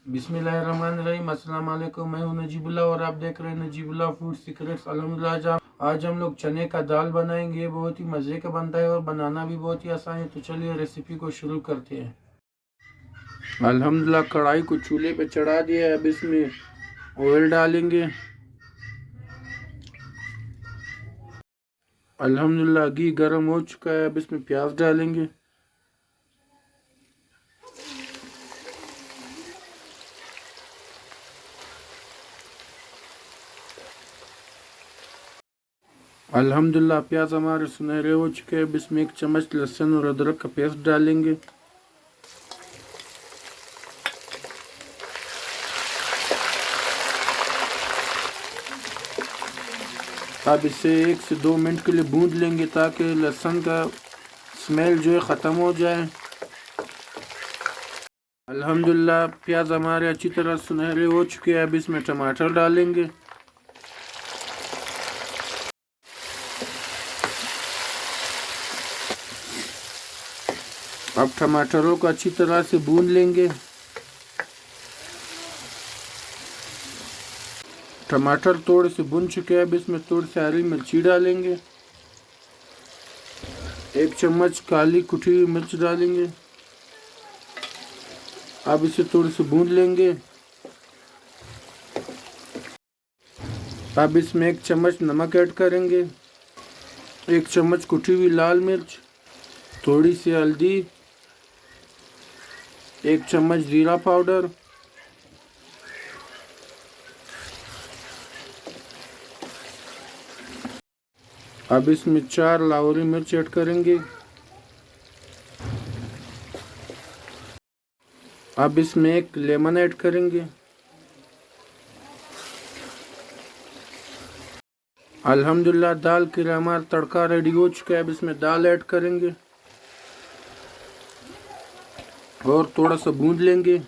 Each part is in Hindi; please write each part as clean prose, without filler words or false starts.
बिस्मिल्लाहिर्रहमानिर्रहीम। अस्सलाम वालेकुम। मैं हूं नजीबुल्लाह और आप देख रहे हैं नजीबुल्लाह फूड सीक्रेट्स। अल्हम्दुलिल्लाह आज हम लोग चने का दाल बनाएंगे। बहुत ही मज़े का बनता है और बनाना भी बहुत ही आसान है। तो चलिए रेसिपी को शुरू करते हैं। अल्हम्दुलिल्लाह कढ़ाई को चूल्हे पे चढ़ा दिया है। अब इसमें ऑयल डालेंगे। अल्हम्दुलिल्लाह घी गर्म हो चुका है। अब इसमें प्याज डालेंगे। अल्हम्दुलिल्लाह प्याज हमारे सुनहरे हो चुके हैं। अब इसमें 1 चम्मच लहसुन और अदरक का पेस्ट डालेंगे। अब इसे 1 से 2 मिनट के लिए भून लेंगे ताकि लहसुन का स्मेल जो है ख़त्म हो जाए। अल्हम्दुलिल्लाह प्याज हमारे अच्छी तरह सुनहरे हो चुके हैं। अब इसमें टमाटर डालेंगे। अब टमाटरों को अच्छी तरह से भून लेंगे। टमाटर थोड़े से भुन चुके हैं। अब इसमें थोड़ी सी हरी मिर्ची डालेंगे। 1 चम्मच काली कुटी हुई मिर्च डालेंगे। अब इसे थोड़ी सी भून लेंगे। अब इसमें 1 चम्मच नमक ऐड करेंगे। 1 चम्मच कुटी हुई लाल मिर्च, थोड़ी सी हल्दी, 1 चम्मच जीरा पाउडर, अब इसमें 4 लाहौरी मिर्च ऐड करेंगे। अब इसमें 1 लेमन ऐड करेंगे। अल्हम्दुलिल्लाह दाल के लिए हमारा तड़का रेडी हो चुका है। अब इसमें दाल ऐड करेंगे और थोड़ा सा भून लेंगे।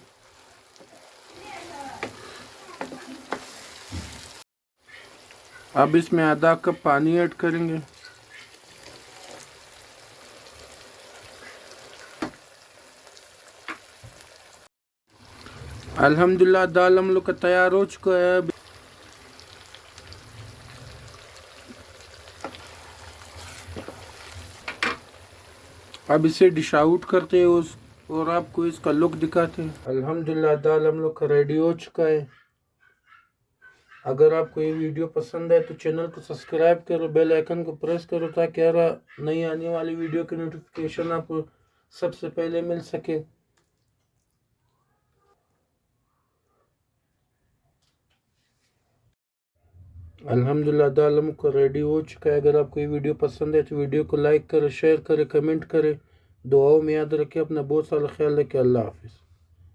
अब इसमें आधा कप पानी ऐड करेंगे। अल्हम्दुलिल्लाह दाल हम लोग का तैयार हो चुका है। अब इसे डिश आउट करते हैं और आपको इसका लुक दिखाते हैं। अल्हम्दुलिल्लाह दाल हम लोग का रेडी हो चुका है। अगर आपको ये वीडियो पसंद है तो चैनल को सब्सक्राइब करो, बेल आइकन को प्रेस करो ताकि हर नई आने वाली वीडियो की नोटिफिकेशन आपको सबसे पहले मिल सके। अल्हम्दुलिल्लाह दाल हम को रेडी हो चुका है। अगर आपको ये वीडियो पसंद है तो वीडियो को लाइक करें, शेयर करें, कमेंट करें। दुआओं में याद रखें। अपना बहुत सारा ख्याल रखें। अल्लाह हाफिज़।